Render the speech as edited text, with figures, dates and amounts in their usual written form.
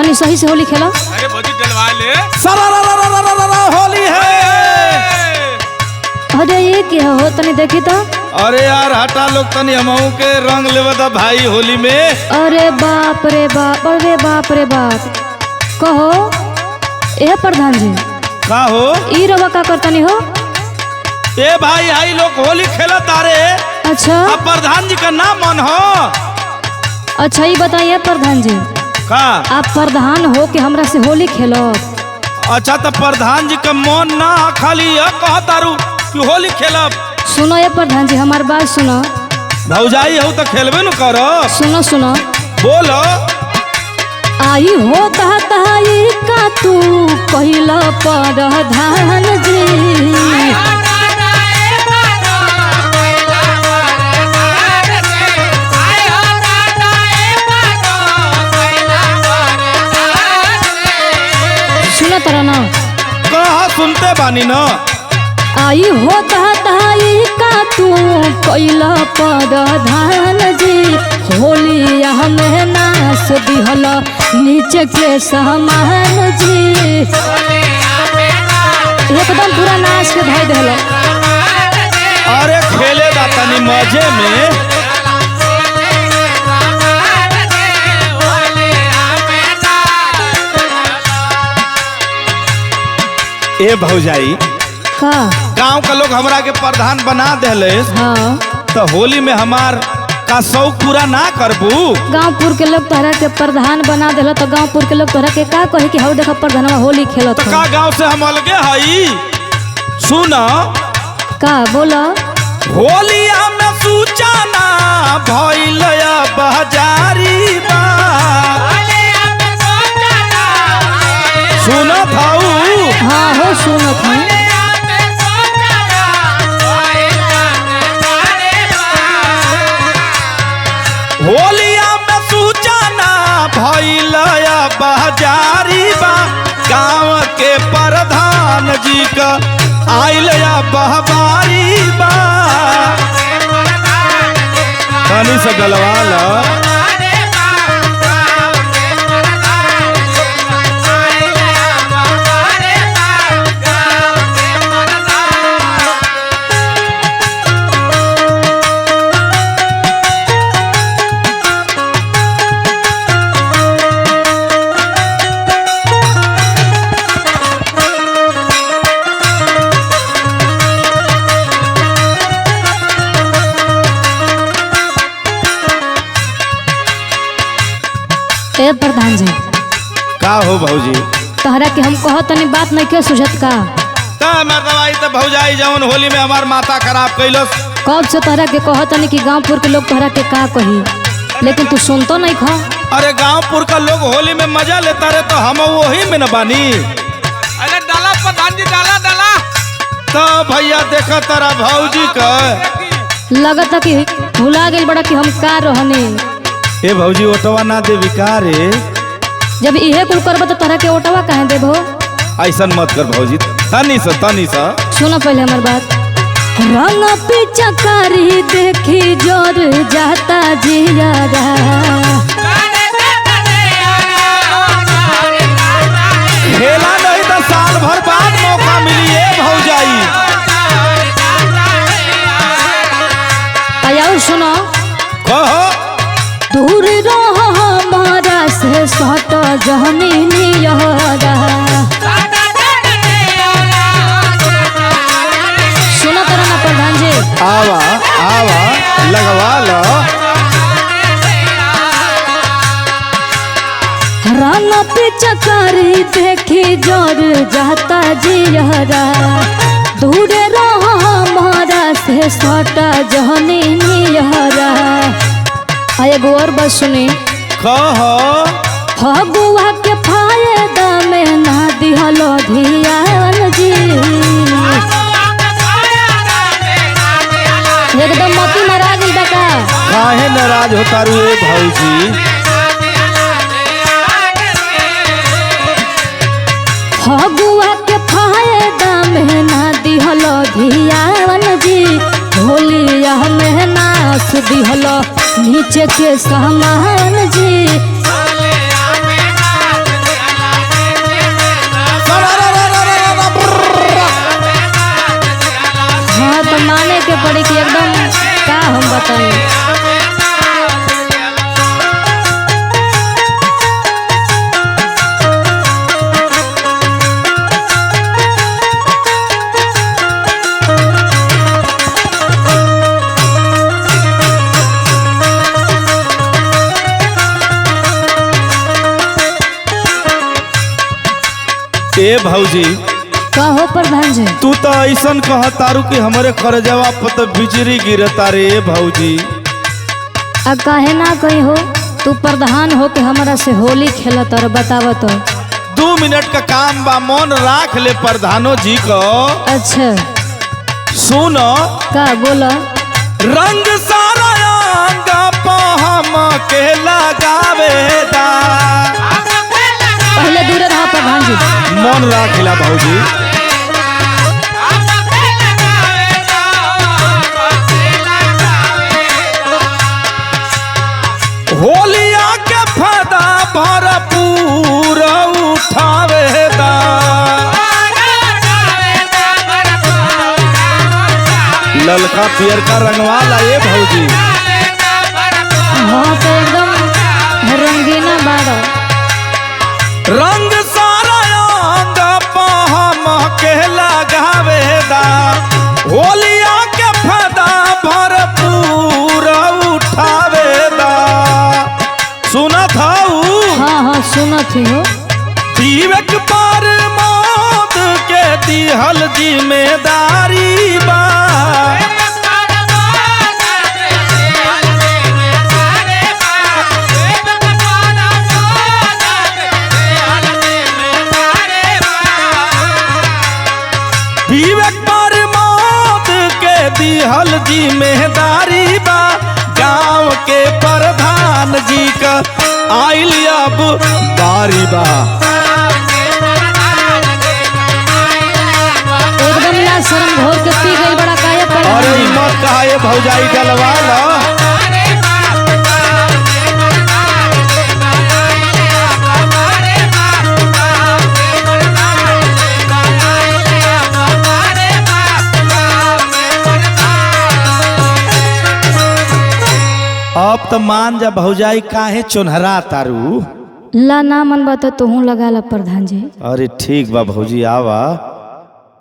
तनी सही से होली खेलो। अरे भौजी डलवा ले। होली है। अरे ये क्या हो तनी देखी तो। अरे यार हटा लोग तनी हमहू के रंग लेवा दा भाई होली में। अरे बाप रे बाप, अरे बाप रे बाप। कहो ए प्रधान जी का हो ई रवा का करतनी हो? ए भाई हाई लोग होली खेला तारे। अच्छा अब प्रधान जी का नाम मन हो। अच्छा ये बताइए प्रधान जी, का आप प्रधान हो कि हमरा से होली खेलो? अच्छा तो प्रधान जी का मन ना खाली कह तारू कि होली खेलब। सुनो ये प्रधान जी हमार बात सुनो। भौजाई हो तो खेलबे न करो। सुनो सुनो बोलो। आई हो ताई का तू पहिला प्रधान जी। सुनो तरह ना कहा सुनते बानी न। आई हो ताई का तू पहिला प्रधान जी। होली हमें नाश दिहल नीचे के सामान जी। एकदम पूरा नाश के धाई दिहल। अरे खेले दा तनी मजे में। ए भौजाई का गांव का लोग हमरा के प्रधान बना देले। हाँ तो होली में हमार का शौक पूरा ना करबू। गांवपुर के लोग तोहरा के प्रधान बना दिल तो गांवपुर के लोग तोहरा के का कहे कि हौ देखो प्रधानवा होली खेलत तो हो। का गांव से हम अलगे हई। सुन का बोलो। होलिया में सूचना भइल बजारी बा। सुनत हऊ। हाँ हो सुनत हूँ। होलिया में सूचना भइल बजारी बा। गाँव के प्रधान जी का आइल बहबारी बा। तनी से गलवा ला। ए प्रधान जी का हो भौजी तोहरा के हम कहो तनी बात नहीं के सुझत का। दवाई तो भौजाई जवन होली में हमार माथा खराब कैलस। कब से तोहरा के कहो तनी कि गांवपुर के लोग तोहरा के का कही, लेकिन तू सुनतो नहीं खा। अरे गांवपुर का लोग होली में मजा लेता रहे तो हम वही में न बानी। अरे डाला प्रधान जी डाला डाला। तो भैया देखा तारा भौजी का लगता कि भुला गई बड़ा कि हम का रहने। ए भौजी ओटवा ना दे विकारे। जब इहे कुल करब तो तोहरा के ओटवा काहे देबो? ऐसा मत कर भौजी। तनी सा सुनो पहले हमार बात। रंग पिचकारी देखी जोर जाता जियारा। खेला नहीं तो साल भर बाद मौका मिली है भौजाई। और सुनो कहो दूर रहो हमारा से सट जहनी नियरा। सुनो तरह ना प्रधान जी। आवा आवा लगवा लो। रंग पिचकारी देखी जोर जाता जियरा। दूर रहो हमारा से सट जहनी नियरा। एगो और बात सुनी। कहो फगुआ के फायदा में ना दिहलो धियान जी। एकदम मोती नाराज बा का। काहे नाराज होता रू ए भौजी। फगुआ के फायदा में ना दिहलो धियान जी। होलिया में नाश दिहलो नीचे के सामान जी। तो माने के पड़ी कि एकदम का हम बताएं। ए भौजी का हो प्रधान जी? तू तो ऐसन कह तारू कि हमारे खरजवा पर तो बिजली गिरता रे भौजी। अब काहे ना कही हो, तू प्रधान हो के हमारा से होली खेलत और बतावत हो। 2 मिनट का काम बा, मन राख ले प्रधानो जी को। अच्छा सुनो का बोला? रंग सारा अंग पे हम के लगावेदा। पहले दूर रहा प्रधान जी। मन राखिला भौजी। होलिया के फायदा भरपूर उठावेदा। ललका पियर का रंगवाला ये भौजी। हाँ तो एकदम रंगीना बाड़ा। रंग सारा अंग पे हम के लगावेदा। होलिया के फायदा भरपूर उठावेदा। सुना था हाँ हाँ सुनत ही हो। दीवक पर मौत के दिहल जिम्मेदारी बा। विवेक पर मौत के दिहल जिम्मेदारी बा। गांव के प्रधान जी का आइल अब बारी बा। एकदम ना शर्म घोर के पी गई बड़ा काया पर। अरे मत कहा ये भौजाई डलवाला। अब तो मान जा भौजाई काहे चुनहरा तारू। ला ना मन बता तू लगा ला प्रधान जी। अरे ठीक बा भौजी आवा।